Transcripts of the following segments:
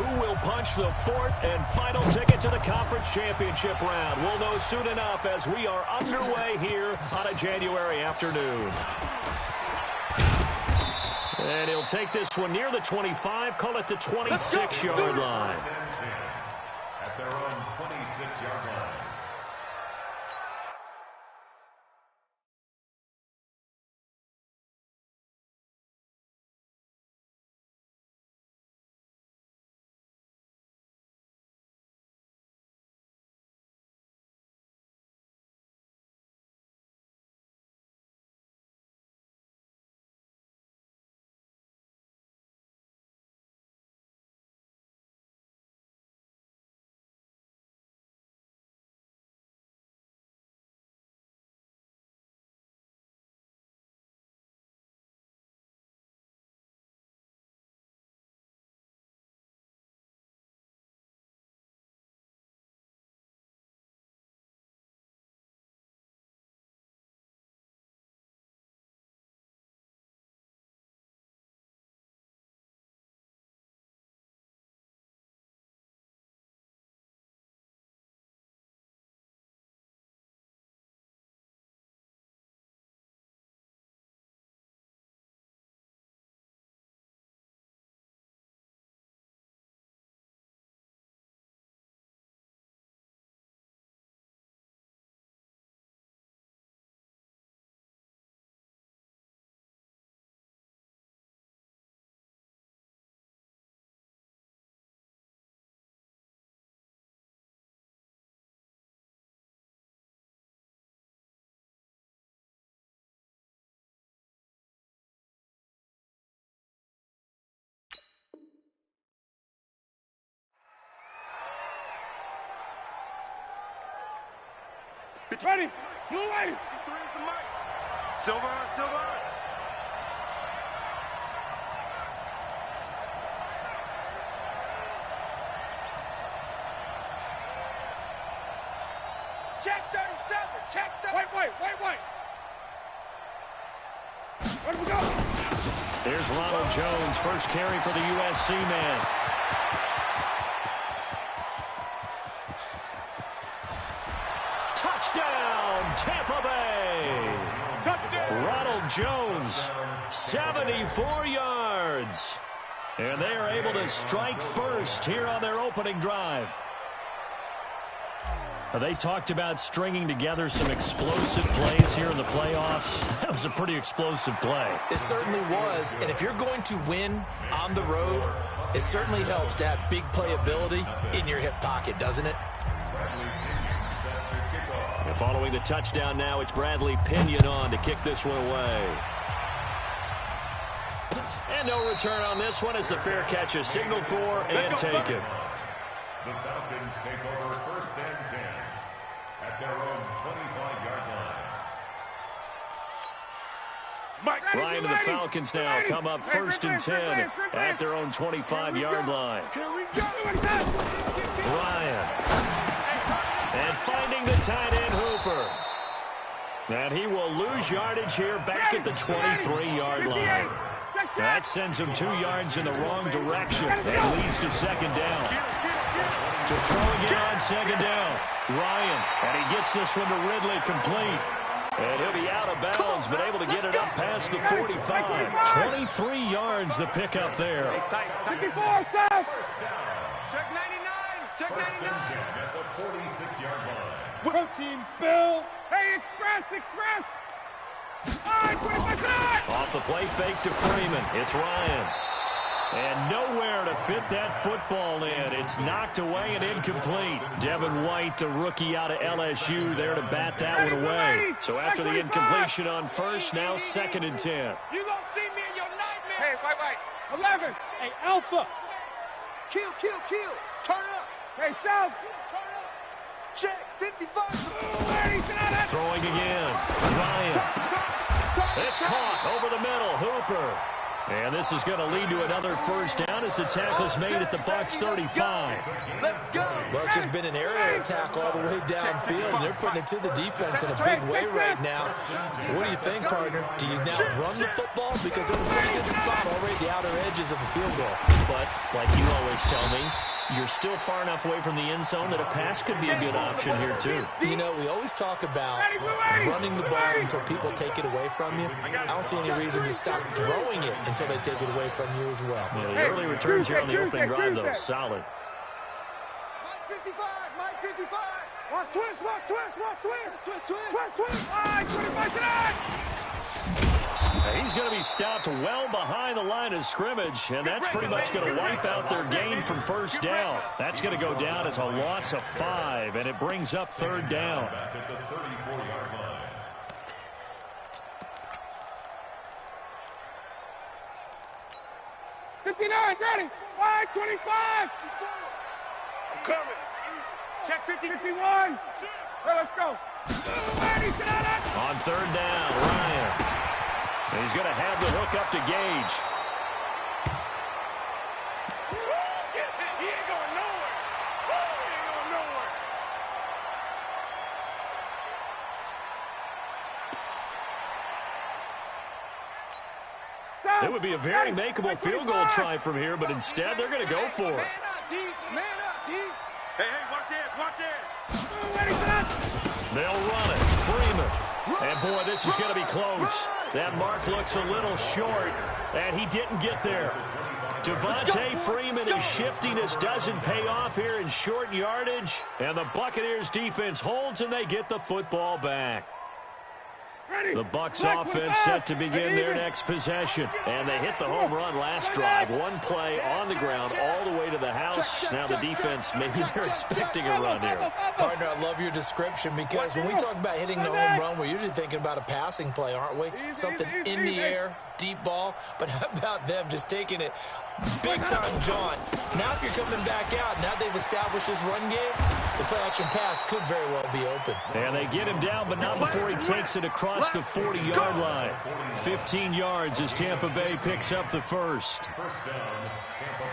Who will punch the fourth and final ticket to the conference championship round? We'll know soon enough as we are underway here on a January afternoon. And he'll take this one near the 25, call it the 26-yard line. At their own 26-yard line. Ready, blue way. Silver, silver. Check 37, check the... Wait. Where do we go? Here's Ronald Jones, first carry for the USC man. Touchdown, Tampa Bay. Touchdown. Ronald Jones, 74 yards. And they are able to strike first here on their opening drive. They talked about stringing together some explosive plays here in the playoffs. That was a pretty explosive play. It certainly was. And if you're going to win on the road, it certainly helps to have big playability in your hip pocket, doesn't it? And following the touchdown now, it's Bradley Pinion on to kick this one away. And no return on this one as the fair catch is signaled for and taken. The Falcons take over first and 10 at their own 25-yard line. Ryan and the Falcons now come up first and 10 at their own 25-yard line. Ryan. And finding the tight end Hooper. And he will lose yardage here back at the 23-yard line. That sends him 2 yards in the wrong direction. That leads to second down. To throw again on second down. Ryan. And he gets this one to Ridley complete. And he'll be out of bounds, but able to get it up past the 45. 23 yards the pickup there. 54, stop. Check 99. Check 99. First and 10 at the 46-yard line. Go team spill. Hey, express. All right, 25 Off the play fake to Freeman. It's Ryan. And nowhere to fit that football in. It's knocked away and incomplete. Devin White, the rookie out of LSU, there to bat that one away. So after the incompletion on first, now second and 10. You don't see me in your nightmare. Hey, wait. 11. Hey, Alpha. Kill. Turn up. Hey, South. Turn up. Check 55. Throwing again. Ryan. It's caught over the middle. Hooper. And this is going to lead to another first down as the tackle's made at the Bucs 35. Let's go. Well, it's just been an aerial attack all the way downfield, and they're putting it to the defense in a big way right now. What do you think, partner? Do you now run the football? Because they're in a pretty good spot already at the outer edges of the field goal. But, like you always tell me, you're still far enough away from the end zone that a pass could be a good option here, too. You know, we always talk about running the ball until people take it away from you. I don't see any reason to stop throwing it until they take it away from you as well. Well, the early returns here on the opening drive, though, solid. Mike 55, Mike 55. Watch twist, watch twist, watch twist. Twist, twist, twist, twist. All right, 25 tonight. He's going to be stopped well behind the line of scrimmage, and that's pretty much going to wipe out their gain from first down. That's going to go down as a loss of 5, and it brings up third down. Back at the 34-yard line. 59, ready. 25. I'm coming. Check 50. 51. Let's go. On third down, Ryan. And he's going to have the hook up to Gage. He ain't going nowhere. He ain't going nowhere. It would be a very makeable field goal try from here, but instead they're going to go for it. Man up, D. Man up, D. Hey, watch this, watch this. Ready for that. They'll run it. Freeman. And, boy, this is going to be close. That mark looks a little short, and he didn't get there. Devontae Freeman is shifting. This doesn't pay off here in short yardage, and the Buccaneers defense holds, and they get the football back. The Bucs offense set to begin their next possession. And they hit the home run last drive. One play on the ground all the way to the house. Now the defense, maybe they're expecting a run here. Partner, I love your description because when we talk about hitting the home run, we're usually thinking about a passing play, aren't we? Something in the air, deep ball. But how about them just taking it big-time jaunt? Now if you're coming back out, now they've established this run game, the play-action pass could very well be open. And they get him down, but not before he takes it across the 40-yard line. 15 yards as Tampa Bay picks up the first. First down, Tampa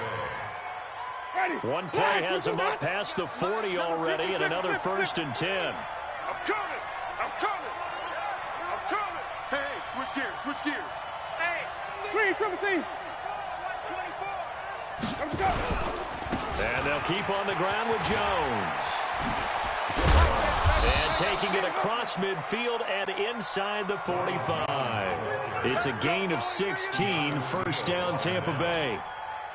Bay. One play has him up past the 40 already, and another 1st and 10. I'm coming. I'm coming. I'm coming. Hey, switch gears, switch gears. Hey. Green, triple team. Let's go. And they'll keep on the ground with Jones. And taking it across midfield and inside the 45. It's a gain of 16, first down Tampa Bay.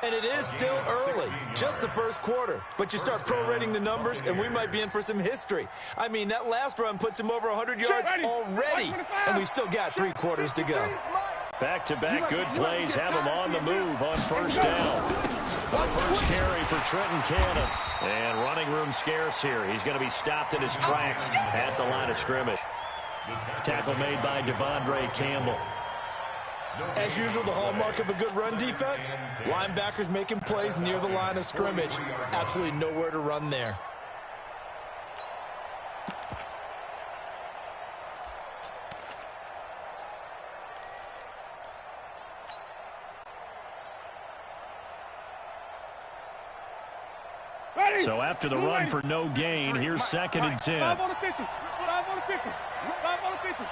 And it is still early, just the first quarter. But you start prorating the numbers, and we might be in for some history. I mean, that last run puts him over 100 yards already, and we've still got 3 quarters to go. Back-to-back good plays have him on the move on first down. The first carry for Trenton Cannon. And running room scarce here. He's going to be stopped in his tracks at the line of scrimmage. Tackle made by Devondre Campbell. As usual, the hallmark of a good run defense, linebackers making plays near the line of scrimmage. Absolutely nowhere to run there. So after the run for no gain, here's 2nd and 10. 5 on the 50. 5 on the 50. 5 on the 50.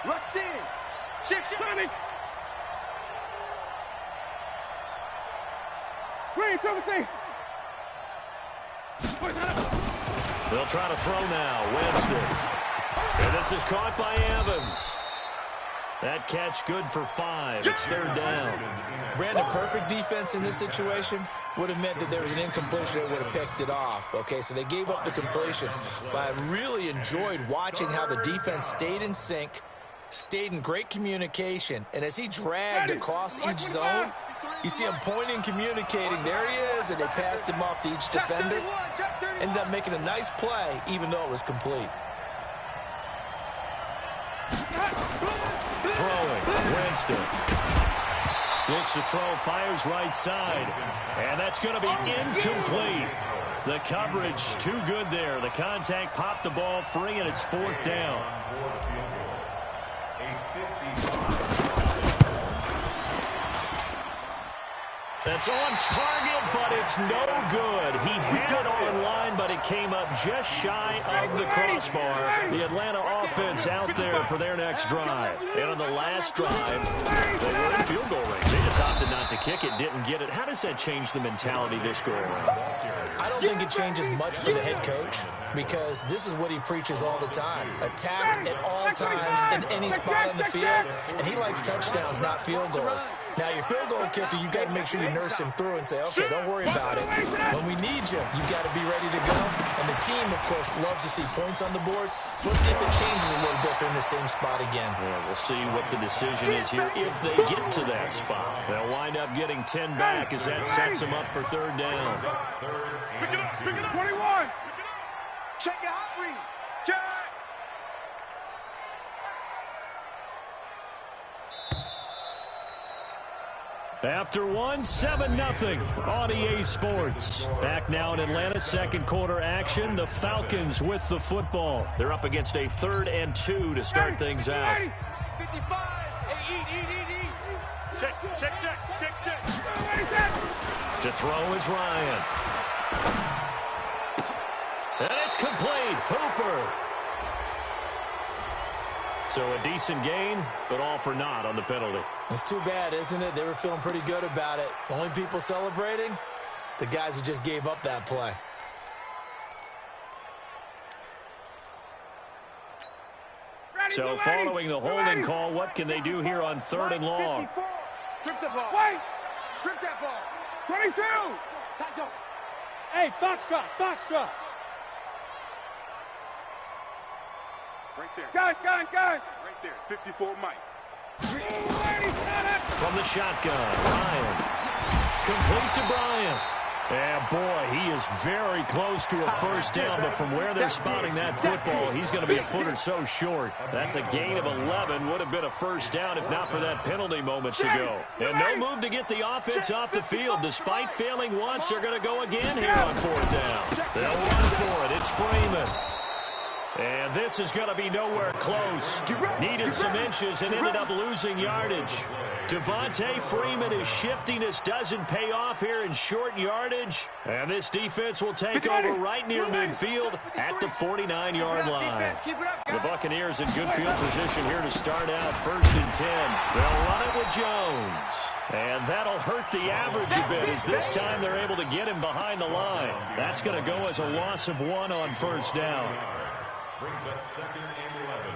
Rush in. Shift. Green, triple team. They'll try to throw now. Winston. And this is caught by Evans. That catch good for 5. It's 3rd down. Brandon, perfect defense in this situation would have meant that there was an incompletion that would have picked it off. Okay, so they gave up the completion. But I really enjoyed watching how the defense stayed in sync, stayed in great communication. And as he dragged across each zone, you see him pointing, communicating. There he is, and they passed him off to each defender. Ended up making a nice play, even though it was complete. Throwing. Winston. Looks to throw, fires right side. And that's going to be incomplete. The coverage too good there. The contact popped the ball free, and it's 4th down. It's on target, but it's no good. He had it on line, but it came up just shy of the crossbar. The Atlanta offense out there for their next drive. And on the last drive, they were in field goal range. They just opted not to kick it, didn't get it. How does that change the mentality this go around? I don't think it changes much for the head coach because this is what he preaches all the time. Attack at all times in any spot on the field, and he likes touchdowns, not field goals. Now, your field goal kicker, you got to make sure you nurse him through and say, okay, don't worry about it. When we need you, you got to be ready to go. And the team, of course, loves to see points on the board. So let's see if it changes a little bit. They're in the same spot again. Yeah, we'll see what the decision is here if they get to that spot. They'll wind up getting 10 back as that sets them up for third down. Pick it up, 21. Check your hot read. Check. After one, 7-0 on EA Sports. Back now in Atlanta, second quarter action. The Falcons with the football. They're up against a 3rd and 2 to start things out. 55. Hey, eat. Check. To throw is Ryan. And it's complete. Hooper. So a decent gain, but all for naught on the penalty. It's too bad, isn't it? They were feeling pretty good about it. The only people celebrating, the guys who just gave up that play. So following the holding call, what can they do here on 3rd and long? Strip the ball. Wait. Strip that ball. 22. Tight up. Hey, Foxtrot. Right there. Gun. Right there. 54 Mike. From the shotgun, Ryan. Complete to Bryant. And boy, he is very close to a first down, but from where they're spotting that football, he's going to be a foot or so short. That's a gain of 11. Would have been a first down if not for that penalty moments ago. And no move to get the offense off the field. Despite failing once, they're going to go again here on 4th down. They'll run for it. It's Freeman. And this is going to be nowhere close. Needed some inches and ended up losing yardage. Devontae Freeman is shifting. This doesn't pay off here in short yardage. And this defense will take over right near midfield at the 49-yard line. The Buccaneers in good field position here to start out 1st and 10. They'll run it with Jones. And that'll hurt the average a bit as this time they're able to get him behind the line. That's going to go as a loss of 1 on 1st down. Brings up 2nd and 11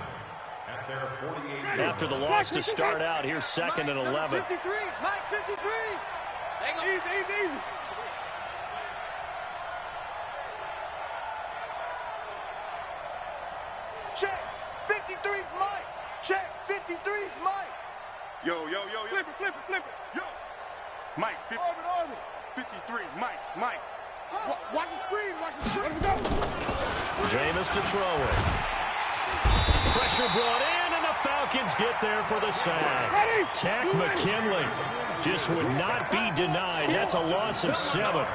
at their 48. After the loss to start out, here's 2nd and 11. 53. Mike 53. Easy. Check. 53's Mike. Check. 53's Mike. Yo. Flip it. Yo. Mike. Orbit. 53. Mike. Watch the screen. Let me go. Jameis to throw it. Pressure brought in, and the Falcons get there for the sack. Tack McKinley just would not be denied. That's a loss of 7.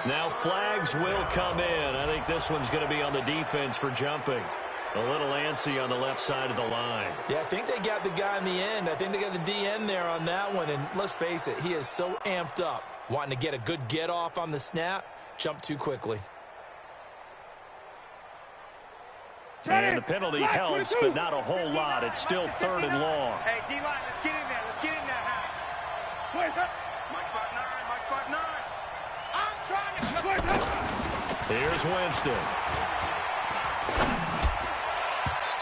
Now flags will come in. I think this one's going to be on the defense for jumping. A little antsy on the left side of the line. Yeah, I think they got the guy in the end. I think they got the DN there on that one. And let's face it, he is so amped up, wanting to get a good get off on the snap, jump too quickly. And the penalty helps, but not a whole lot. It's still 3rd and long. Hey, D-line, let's get in there. Mike 5'9". I'm trying to... Here's Winston.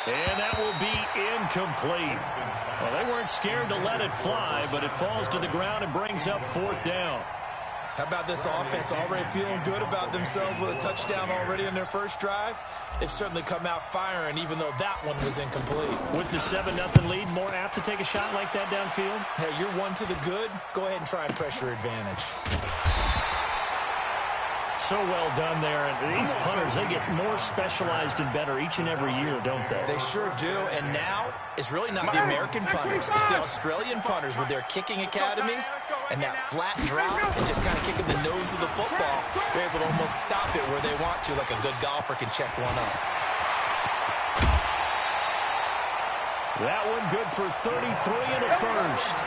And that will be incomplete. Well, they weren't scared to let it fly, but it falls to the ground and brings up 4th down. How about this offense already feeling good about themselves with a touchdown already in their first drive? They've certainly come out firing, even though that one was incomplete. With the 7-0 lead, more apt to take a shot like that downfield? Hey, you're 1 to the good. Go ahead and try and pressure advantage. So well done there. And these punters, they get more specialized and better each and every year, don't they? They sure do. And now, it's really not the American punters. It's the Australian punters with their kicking academies and that flat drop and just kind of kicking the nose of the football. They're able to almost stop it where they want to, like a good golfer can check one up. That one good for 33 in the first.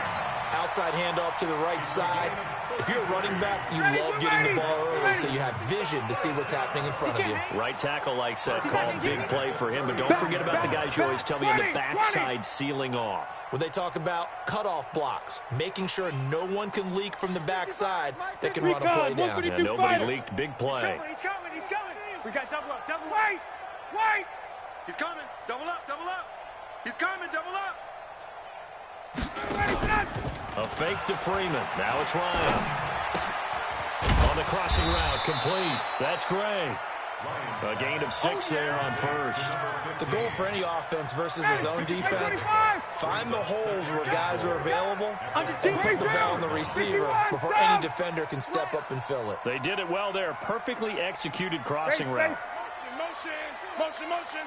Outside handoff to the right side. If you're a running back, you love getting the ball early so you have vision to see what's happening in front of you. Right tackle likes that call. Big play for him. But don't forget about the guys you always tell me on the backside sealing off. Well, they talk about cutoff blocks, making sure no one can leak from the backside that can run a play down. Yeah, nobody leaked. Big play. He's coming. He's coming. We got double up. Double up. Wait! He's coming. Double up. Double up. He's coming. Double up. A fake to Freeman. Now it's Ryan. On the crossing route, complete. That's Gray. A gain of 6 there on first. The goal for any offense versus his own defense, find the holes where guys are available and put the ball on the receiver before any defender can step up and fill it. They did it well there. Perfectly executed crossing route. Motion.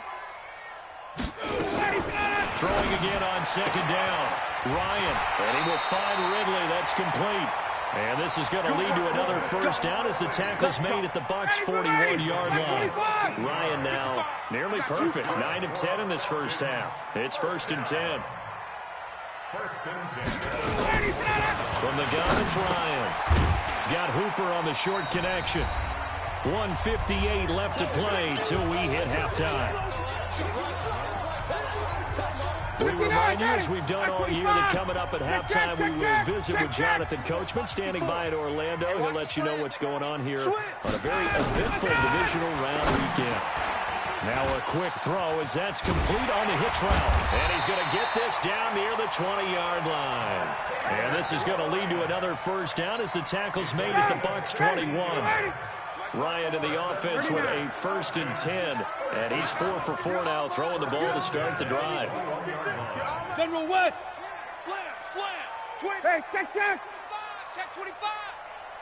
Throwing again on second down. Ryan, and he will find Ridley. That's complete. And this is going to lead to another first down as the tackle's made at the Bucs' 41-yard line. Ryan now nearly perfect. 9 of 10 in this first half. It's 1st and 10. From the gun, it's Ryan. He's got Hooper on the short connection. 1:58 left to play till we hit halftime. We remind you, as we've done all year, that coming up at halftime, we will visit with Jonathan Coachman, standing by in Orlando. He'll let you know what's going on here on a very eventful divisional round weekend. Now a quick throw as that's complete on the hitch route. And he's going to get this down near the 20-yard line. And this is going to lead to another first down as the tackle's made at the Bucs' 21. Ryan in the offense with a 1st and 10. And he's 4 for 4 now, throwing the ball to start the drive. General West. Slam. 20. Hey, check. Check 25.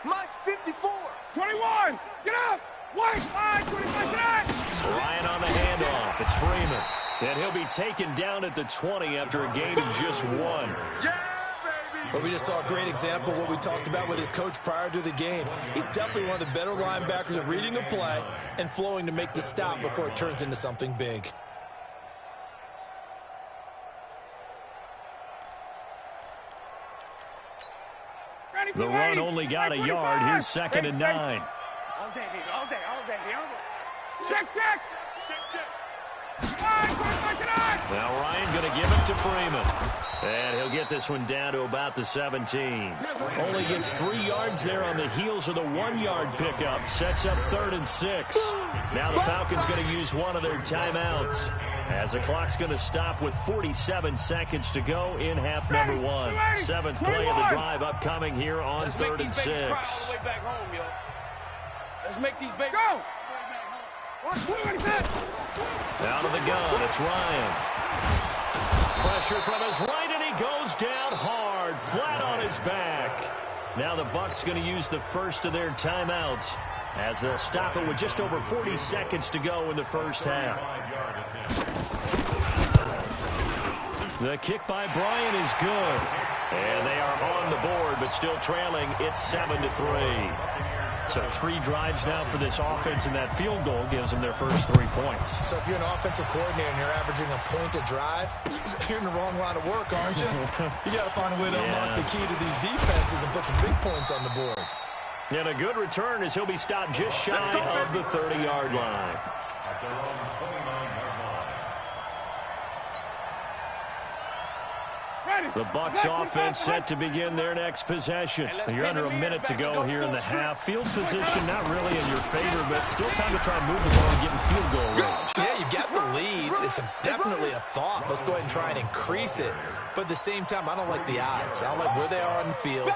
Mike's 54. 21. Get up. White. 25. Get up. Ryan on the handoff. It's Freeman. And he'll be taken down at the 20 after a gain of just 1. Yeah. But we just saw a great example of what we talked about with his coach prior to the game. He's definitely one of the better linebackers at reading a play and flowing to make the stop before it turns into something big. The run only got a yard. Here's 2nd and 9. All day, baby. All day. Check. Now Ryan going to give it to Freeman. And he'll get this one down to about the 17. Only gets 3 yards there on the heels of the 1-yard pickup. Sets up 3rd and 6. Now the Falcons going to use one of their timeouts, as the clock's going to stop with 47 seconds to go in half number 1. 7th play of the drive upcoming here on 3rd and 6. Let's make these babies go. Down to the gun, it's Ryan. Pressure from his right, and he goes down hard, flat on his back. Now the Bucs going to use the first of their timeouts, as they'll stop it with just over 40 seconds to go in the first half. The kick by Bryant is good. And they are on the board, but still trailing. It's 7-3. So 3 drives now for this offense, and that field goal gives them their first 3 points. So if you're an offensive coordinator and you're averaging a point a drive, you're in the wrong line of work, aren't you? You got to find a way to unlock the key to these defenses and put some big points on the board. And a good return as he'll be stopped just shy of the 30-yard line. At their own 29-yard line. The Bucs offense set to begin their next possession. You're under a minute to go here in the half. Field position not really in your favor, but still time to try and move the ball and get in field goal range. Yeah, you got the lead. It's definitely a thought. Let's go ahead and try and increase it. But at the same time, I don't like the odds. I don't like where they are on the field.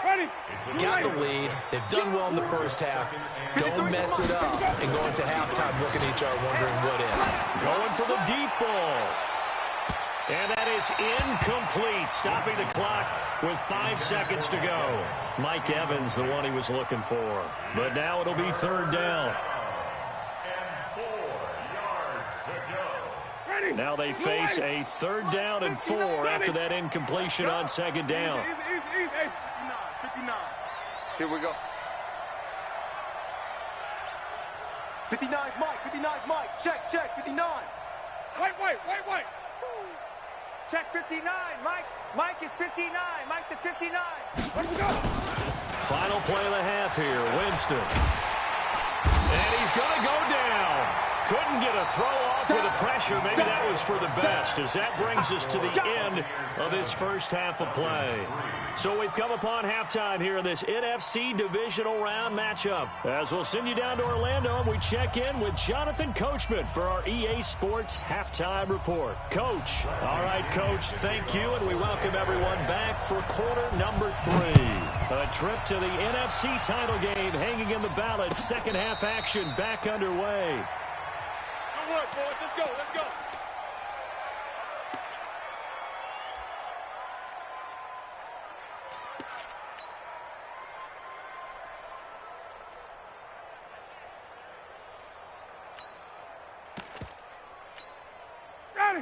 Got the lead. They've done well in the first half. Don't mess it up and go into halftime looking at each other wondering what if. Going for the deep ball. And that is incomplete, stopping the clock with 5 seconds to go. Mike Evans, the one he was looking for. But now it'll be 3rd down. And 4 yards to go. Now they face a 3rd down and 4 after that incompletion on 2nd down. 59. Here we go. 59's Mike. 59's Mike. Check. 59. Wait. Check 59. Mike is 59. Mike to 59. Let's go. Final play of the half here. Winston. And he's going to go down. Couldn't get a throw off with the pressure. Maybe that was for the best, as that brings us to the end of this first half of play. So we've come upon halftime here in this NFC Divisional Round matchup. As we'll send you down to Orlando, and we check in with Jonathan Coachman for our EA Sports Halftime Report. Coach. All right, Coach, thank you, and we welcome everyone back for quarter number 3. A trip to the NFC title game hanging in the balance. Second half action back underway. Good work, boys. Let's go. Let's go.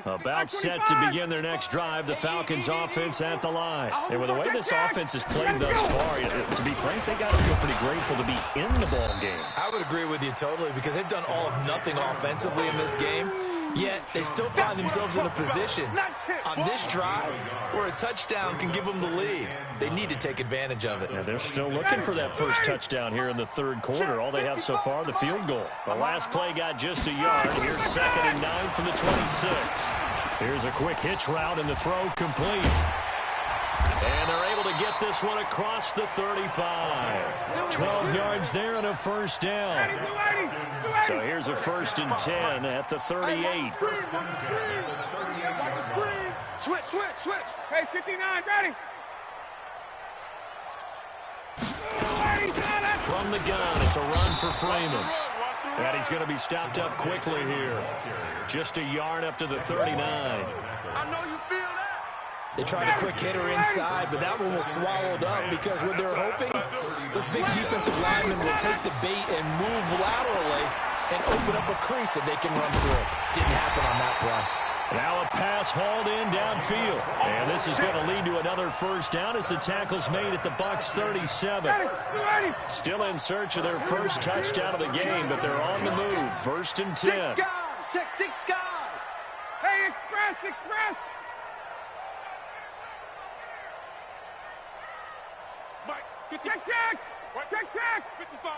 About set to begin their next drive, the Falcons offense at the line. And with the way this offense has played thus far, to be frank, they got to feel pretty grateful to be in the ball game. I would agree with you totally, because they've done all of nothing offensively in this game, yet they still find themselves in a position on this drive where a touchdown can give them the lead. They need to take advantage of it. Yeah, they're still looking for that first touchdown here in the third quarter. All they have so far, the field goal. The last play got just a yard. Here's 2nd and 9 from the 26. Here's a quick hitch route, and the throw complete. And they're able to get this one across the 35. 12 yards there and a first down. So here's a 1st and 10 at the 38. Switch. Hey, 59, ready. From the gun, it's a run for Freeman. And he's going to be stopped up quickly here. Just a yard up to the 39. I know you feel that. They tried a quick hitter inside, but that one was swallowed up because what they're hoping, those big defensive linemen will take the bait and move laterally and open up a crease that they can run through. Didn't happen on that play. Now a pass hauled in downfield. And this is going to lead to another first down as the tackle's made at the Bucs 37. Still in search of their first touchdown of the game, but they're on the move. 1st and 10. Check 6 guys. Hey, express. Mike, Check. 55.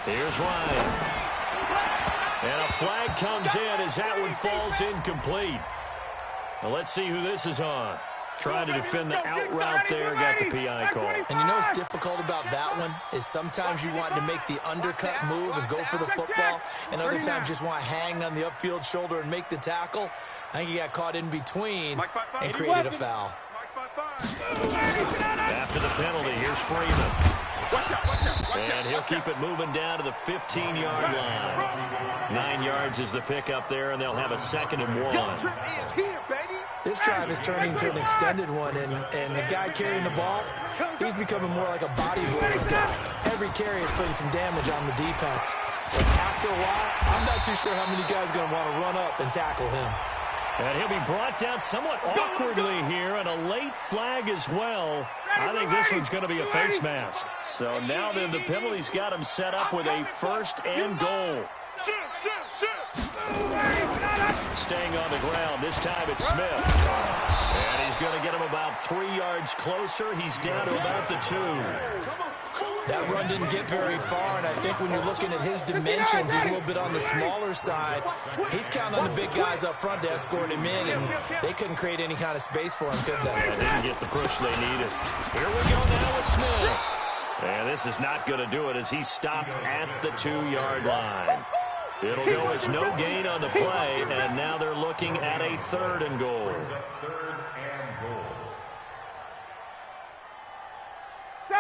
Here's Ryan. And a flag comes in as that one falls incomplete. Well, let's see who this is on. Trying to defend the out route there, got the PI call. And you know what's difficult about that one is sometimes you want to make the undercut move and go for the football, and other times just want to hang on the upfield shoulder and make the tackle. I think he got caught in between and created a foul. After the penalty, here's Freeman. And he'll keep it moving down to the 15-yard line. 9 yards is the pickup there, and they'll have a 2nd and 1. This drive is turning into an extended one, and the guy carrying the ball, he's becoming more like a body blows guy. Every carry is putting some damage on the defense. So after a while, I'm not too sure how many guys are going to want to run up and tackle him. And he'll be brought down somewhat awkwardly here, and a late flag as well. I think this one's going to be a face mask. So now then the penalty's got him set up with a 1st and goal. Staying on the ground. This time it's Smith. And he's going to get him about 3 yards closer. He's down to about the 2. That run didn't get very far, and I think when you're looking at his dimensions, he's a little bit on the smaller side. He's counting on the big guys up front to escort him in, and they couldn't create any kind of space for him, could they? They didn't get the push they needed. Here we go now with Smith. And this is not going to do it as he's stopped at the 2-yard line. It'll go as no gain on the play, and now they're looking at a 3rd and goal.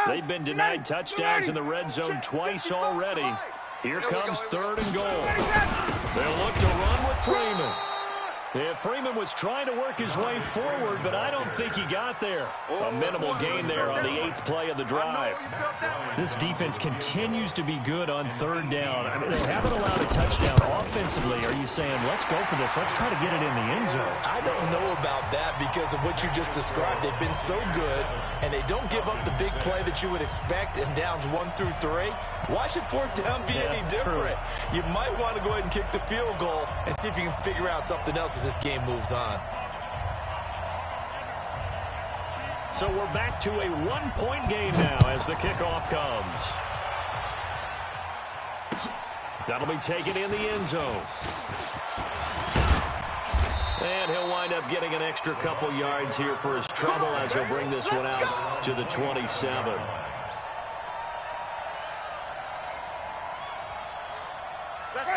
They've been denied touchdowns in the red zone twice already. Here comes 3rd and goal. They'll look to run with Freeman. Yeah, Freeman was trying to work his way forward, but I don't think he got there. A minimal gain there on the 8th play of the drive. This defense continues to be good on 3rd down. I mean, they haven't allowed a touchdown offensively. Are you saying, let's go for this, let's try to get it in the end zone? I don't know about that because of what you just described. They've been so good, and they don't give up the big play that you would expect in downs 1 through 3. Why should 4th down be any different? You might want to go ahead and kick the field goal and see if you can figure out something else to as this game moves on. So we're back to a one-point game now as the kickoff comes. That'll be taken in the end zone. And he'll wind up getting an extra couple yards here for his trouble as he'll bring this one out to the 27.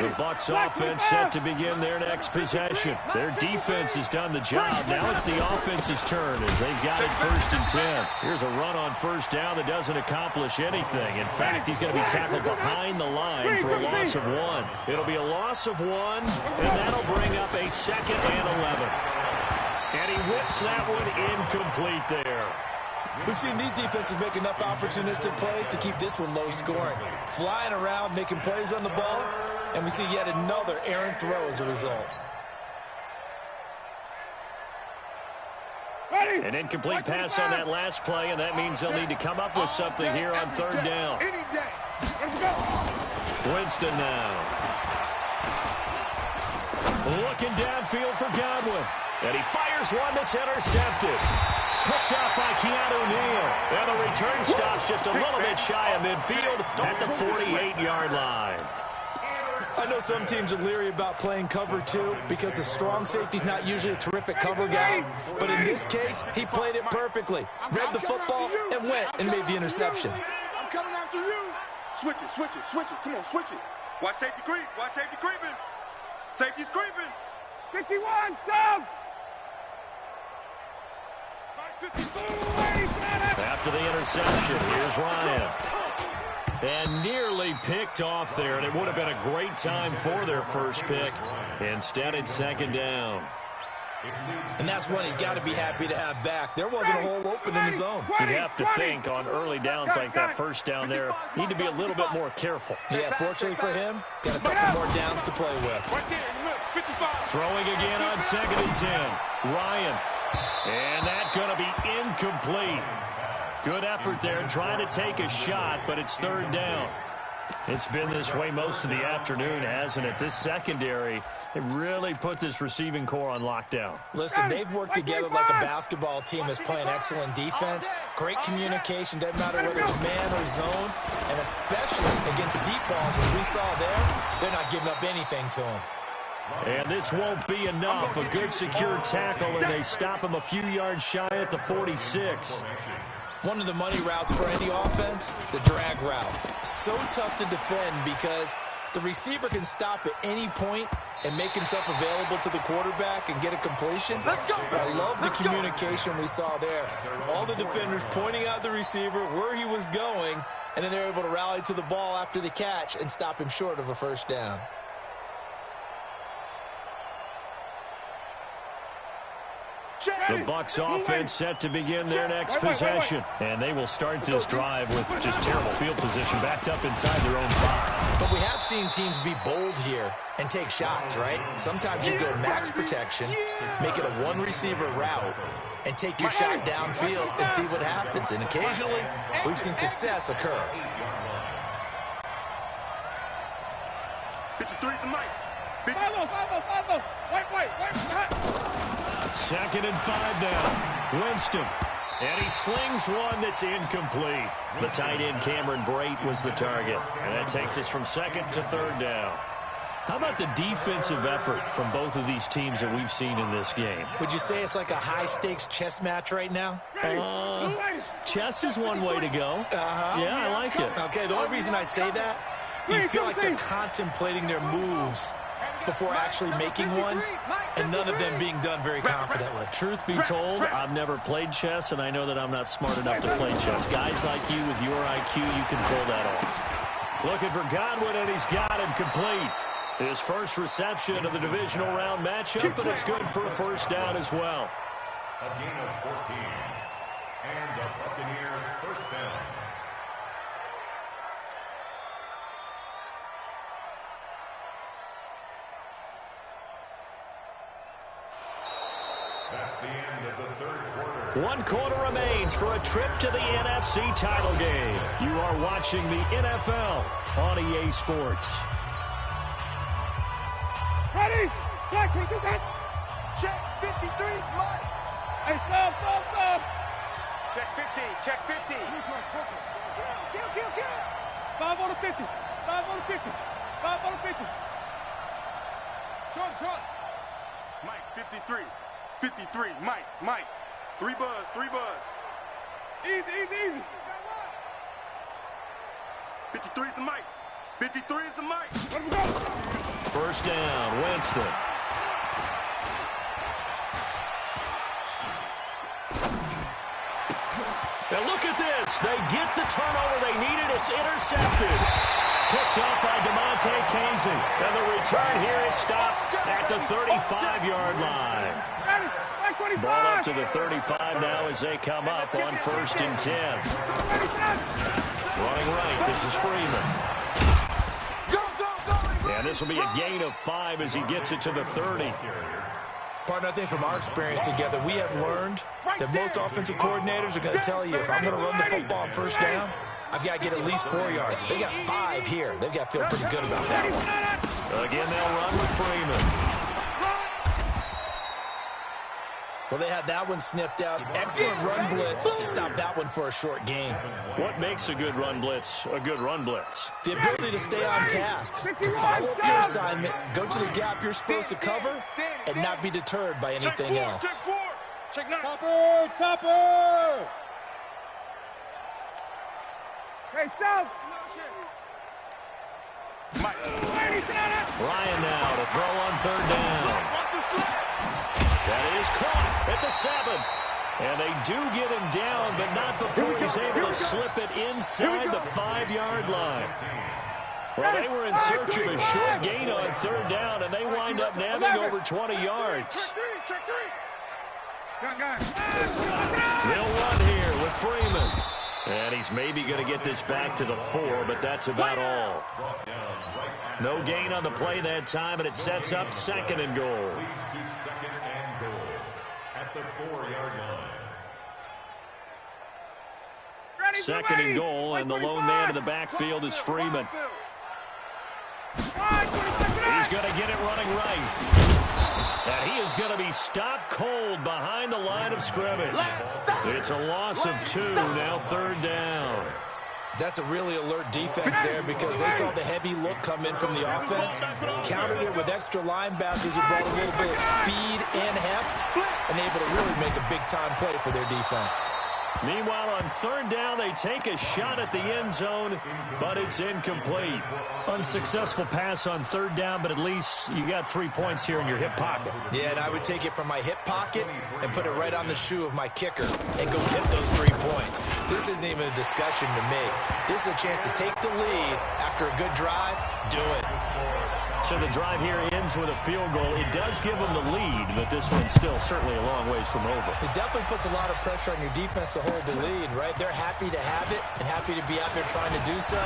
The Bucs offense set to begin their next possession. Their defense has done the job. Now it's the offense's turn as they've got it 1st and 10. Here's a run on first down that doesn't accomplish anything. In fact, he's going to be tackled behind the line for a loss of 1. It'll be a loss of 1, and that'll bring up a 2nd and 11. And he whips that one incomplete there. We've seen these defenses make enough opportunistic plays to keep this one low scoring. Flying around, making plays on the ball, and we see yet another errant throw as a result. An incomplete pass on that last play, and that means they'll need to come up with something here on 3rd down. Winston now. Looking downfield for Godwin. And he fires one that's intercepted. Picked up by Keanu Neal. And the return stops just a little bit shy of midfield at the 48-yard line. I know some teams are leery about playing cover 2 because the strong safety's not usually a terrific cover guy. But in this case, he played it perfectly. Read the football and went and made the interception. I'm coming after you. Switch it, switch it, switch it. Come on, switch it. Watch safety creep. Watch safety creeping. Safety's creeping. 51, down. After the interception, here's Ryan. And nearly picked off there, and it would have been a great time for their first pick. Instead, it's 2nd down. And that's one he's got to be happy to have back. There wasn't a hole open in the zone. You'd have to think on early downs like that first down there, need to be a little bit more careful. Yeah, fortunately for him, got a couple more downs to play with. Throwing again on 2nd and 10. Ryan. And that's going to be incomplete. Good effort there trying to take a shot, but it's 3rd down. It's been this way most of the afternoon, hasn't it? This secondary, it really put this receiving core on lockdown. Listen, they've worked together like a basketball team that's playing excellent defense. Great communication, doesn't matter whether it's man or zone. And especially against deep balls, as we saw there, they're not giving up anything to them. And this won't be enough. A good secure tackle, and they stop him a few yards shy at the 46. One of the money routes for any offense, the drag route. So tough to defend because the receiver can stop at any point and make himself available to the quarterback and get a completion. I love the communication we saw there. All the defenders pointing out the receiver, where he was going, and then they're able to rally to the ball after the catch and stop him short of a first down. The Bucs offense set to begin their next possession. And they will start this drive with just terrible field position backed up inside their own 5. But we have seen teams be bold here and take shots, right? Sometimes you go max protection, make it a one-receiver route, and take your shot downfield and see what happens. And occasionally, we've seen success occur. 53 to Mike. 2nd and 5 now. Winston. And he slings one that's incomplete. The tight end Cameron Brate was the target. And that takes us from 2nd to 3rd down. How about the defensive effort from both of these teams that we've seen in this game? Would you say it's like a high-stakes chess match right now? Chess is one way to go. Yeah, I like it. Okay, the only reason I say that, you feel like they're contemplating their moves before actually making one, and none of them being done very confidently. Truth be told, I've never played chess, and I know that I'm not smart enough to play chess. Guys like you with your IQ, you can pull that off. Looking for Godwin, and he's got him complete. His first reception of the divisional round matchup, and it's good for a first down as well. A gain of 14, and a Buccaneer first down. That's the end of the 3rd quarter. 1 quarter remains for a trip to the NFC title game. You are watching the NFL on EA Sports. Ready? check 50. 5 on the 50. 5 on the 50. 5 on the 50. Short. Mike, 53. 53. Mike. 3 buzz. Easy. 53 is the Mike. 53 is the Mike. Let him go. First down, Winston. Now look at this. They get the turnover they needed. It's intercepted. Picked up by DeMonte Casey. And the return here is stopped at the 35-yard line. Ball up to the 35 now as they come up on 1st and 10. Running right, this is Freeman. And this will be a gain of 5 as he gets it to the 30. Partner, I think from our experience together, we have learned that most offensive coordinators are going to tell you, if I'm going to run the football on 1st down, I've got to get at least 4 yards. They got 5 here. They've got to feel pretty good about that one. Again, they'll run with Freeman. Well, they had that one sniffed out. Excellent run blitz. Stop that one for a short gain. What makes a good run blitz a good run blitz? The ability to stay on task, to follow up your assignment, go to the gap you're supposed to cover, and not be deterred by anything else. Check 9. Topper. Hey, South. Ryan now to throw on 3rd down. That is caught at the 7. And they do get him down, but not before he's able to slip it inside the 5-yard line. Well, they were in search of a short gain on 3rd down, and they wind up nabbing over 20 yards. They'll run here with Freeman. And he's maybe going to get this back to the 4, but that's about all. No gain on the play that time, and it sets up 2nd and goal. At the 4-yard line. 2nd and goal, and the lone man in the backfield is Freeman. He's going to get it running right. And he is going to be stopped cold behind the line of scrimmage. It's a loss of 2, now 3rd down. That's a really alert defense there because they saw the heavy look come in from the offense, countered it with extra linebackers who brought a little bit of speed and heft, and able to really make a big-time play for their defense. Meanwhile, on 3rd down, they take a shot at the end zone, but it's incomplete. Unsuccessful pass on 3rd down, but at least you got 3 points here in your hip pocket. Yeah, and I would take it from my hip pocket and put it right on the shoe of my kicker and go get those 3 points. This isn't even a discussion to me. This is a chance to take the lead after a good drive. Do it. So the drive here ends with a field goal. It does give them the lead, but this one's still certainly a long ways from over. It definitely puts a lot of pressure on your defense to hold the lead, right? They're happy to have it and happy to be out there trying to do so.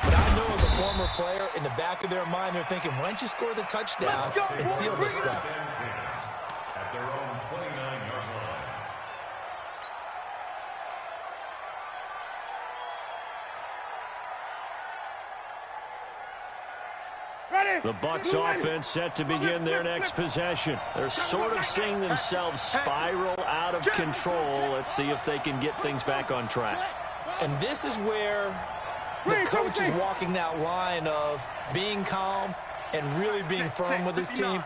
But I know as a former player, in the back of their mind, they're thinking, why don't you score the touchdown and seal this thing? At their own 29-yard line. The Bucs offense set to begin their next possession. They're sort of seeing themselves spiral out of control. Let's see if they can get things back on track. And this is where the coach is walking that line of being calm and really being firm with his team.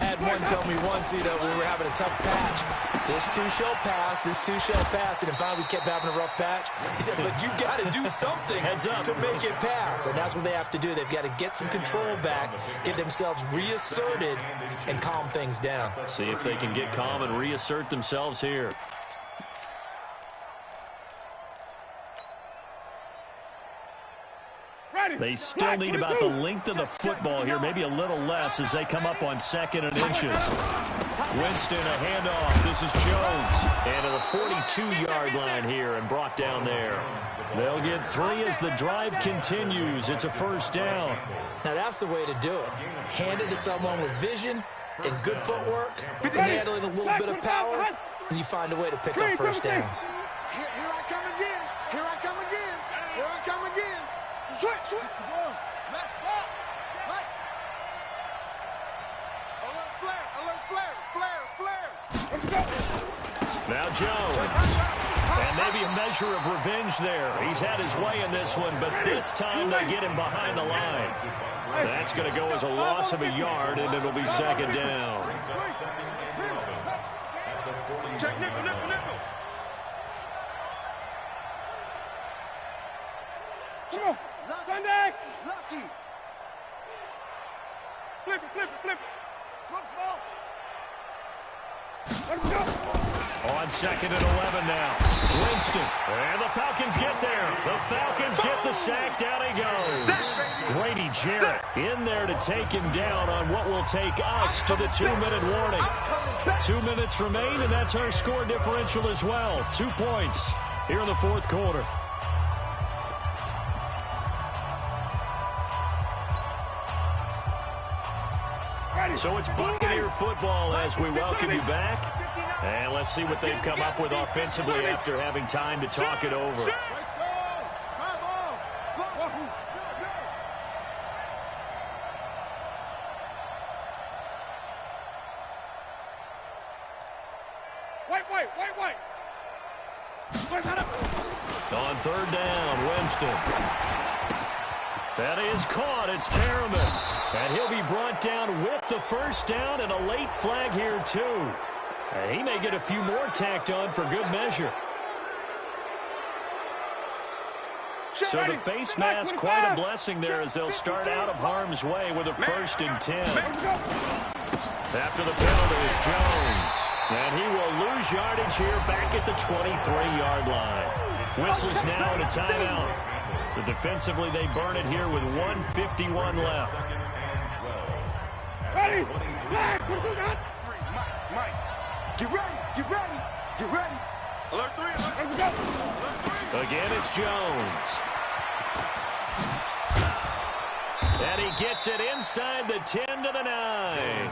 I had one tell me once, when we were having a tough patch, this too shall pass, this too shall pass. And finally we kept having a rough patch. He said, but you got to do something to make it pass. And that's what they have to do. They've got to get some control back, get themselves reasserted, and calm things down. See if they can get calm and reassert themselves here. They still need about the length of the football here, maybe a little less as they come up on 2nd and inches. Winston, a handoff. This is Jones. And to the 42-yard line here and brought down there. They'll get 3 as the drive continues. It's a 1st down. Now that's the way to do it. Hand it to someone with vision and good footwork, and add in a little bit of power, and you find a way to pick up 1st downs. Here I come again. Here I come again. Here I come again. Switch. Match box. Right. Alert flare. Let's go. Now Jones. And maybe a measure of revenge there. He's had his way in this one, but this time they get him behind the line. That's going to go as a loss of a yard, and it'll be second down. Check nickel, nickel, nickel. Come on. Sunday. Lucky. Flip it, flip it, flip it. Slow, small. Let's go. On second and 11 now. Winston. And the Falcons get there. The Falcons get the sack. Down he goes. Grady Jarrett in there to take him down on what will take us to the 2-minute warning. 2 minutes remain, and that's our score differential as well. 2 points here in the fourth quarter. So it's Buccaneer football as we welcome you back. And let's see what they've come up with offensively after having time to talk it over. Wait. On third down, Winston. That is caught. It's Perriman. And he'll be brought down with the first down and a late flag here, too. He may get a few more tacked on for good measure. So the face mask, quite a blessing there as they'll start out of harm's way with a 1st and 10. After the penalty, it's Jones. And he will lose yardage here back at the 23-yard line. Whistles now and a timeout. So defensively, they burn it here with 1:51 left. Ready? Mike. Get ready. Alert 3, let's go. Again, it's Jones. And he gets it inside the 10 to the 9.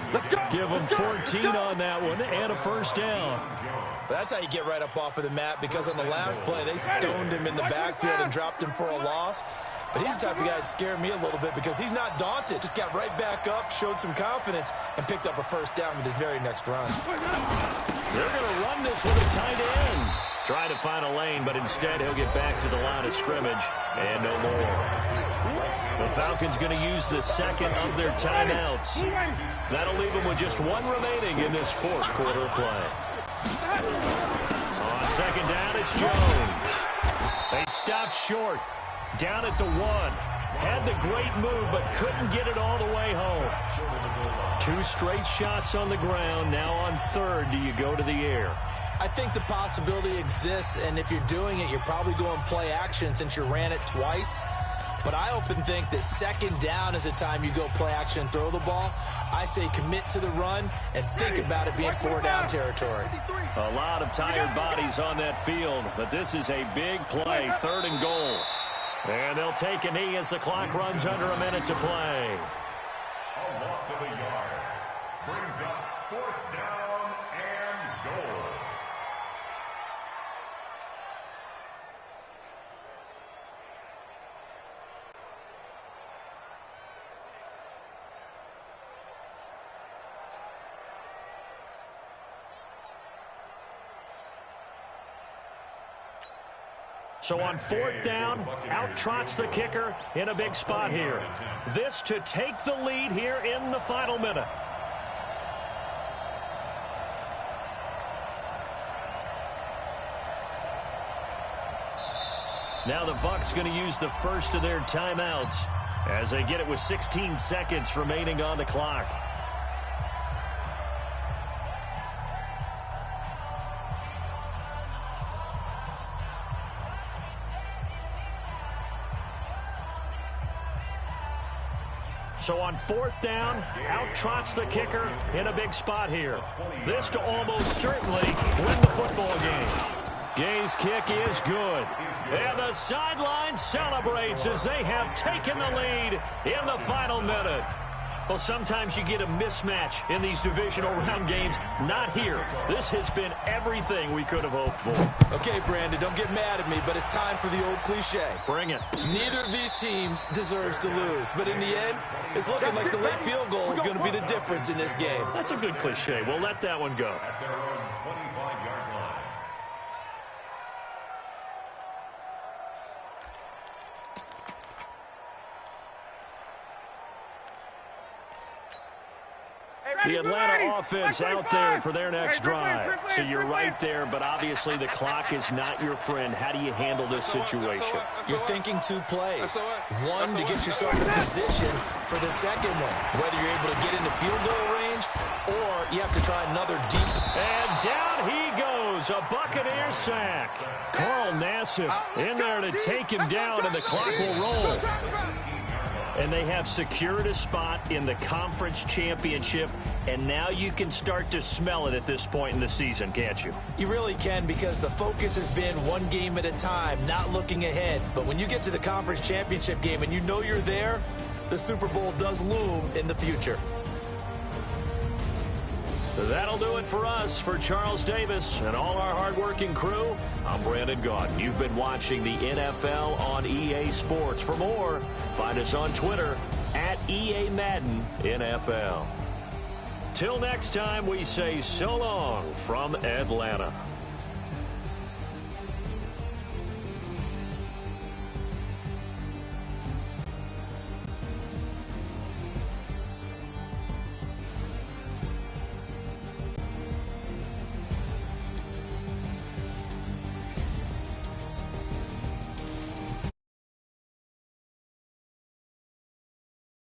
Give him 14 on that one and a first down. That's how you get right up off of the mat, because on the last play, they stoned him in the backfield and dropped him for a loss. But he's the type of guy that scared me a little bit because he's not daunted. Just got right back up, showed some confidence, and picked up a first down with his very next run. They're going to run this with a tight end. Try to find a lane, but instead he'll get back to the line of scrimmage and no more. The Falcons going to use the second of their timeouts. That'll leave them with just one remaining in this fourth quarter of play. On second down, it's Jones. They stopped short. Down at the 1. Had the great move, but couldn't get it all the way home. 2 straight shots on the ground. Now on third, do you go to the air? I think the possibility exists, and if you're doing it, you're probably going play action since you ran it twice. But I often think that second down is a time you go play action and throw the ball. I say commit to the run and think about it being 4-down territory. A lot of tired bodies on that field, but this is a big play, 3rd and goal. And they'll take a knee as the clock runs under a minute to play. A loss of a yard brings up 4th down and goal. So on 4th down, out trots the kicker in a big spot here. This to take the lead here in the final minute. Now the Bucs going to use the first of their timeouts as they get it with 16 seconds remaining on the clock. So on 4th down, out trots the kicker in a big spot here. This to almost certainly win the football game. Gay's kick is good. And the sideline celebrates as they have taken the lead in the final minute. Well, sometimes you get a mismatch in these divisional round games. Not here. This has been everything we could have hoped for. Okay, Brandon, don't get mad at me, but it's time for the old cliche. Bring it. Neither of these teams deserves to lose, but in the end, it's looking like the late field goal is going to be the difference in this game. That's a good cliche. We'll let that one go. At their own 25-yard line. The Atlanta offense out there for their next drive. So you're right there, but obviously the clock is not your friend. How do you handle this situation? You're thinking 2 plays. One, to get yourself in position for the second one, whether you're able to get into field goal range or you have to try another deep. And down he goes, a Buccaneer sack. Carl Nassib in there to take him down, and the clock will roll. And they have secured a spot in the conference championship, and now you can start to smell it at this point in the season, can't you? You really can, because the focus has been one game at a time, not looking ahead. But when you get to the conference championship game and you know you're there, the Super Bowl does loom in the future. That'll do it for us. For Charles Davis and all our hardworking crew, I'm Brandon Gaudin. You've been watching the NFL on EA Sports. For more, find us on Twitter at EA Madden NFL. Till next time, we say so long from Atlanta.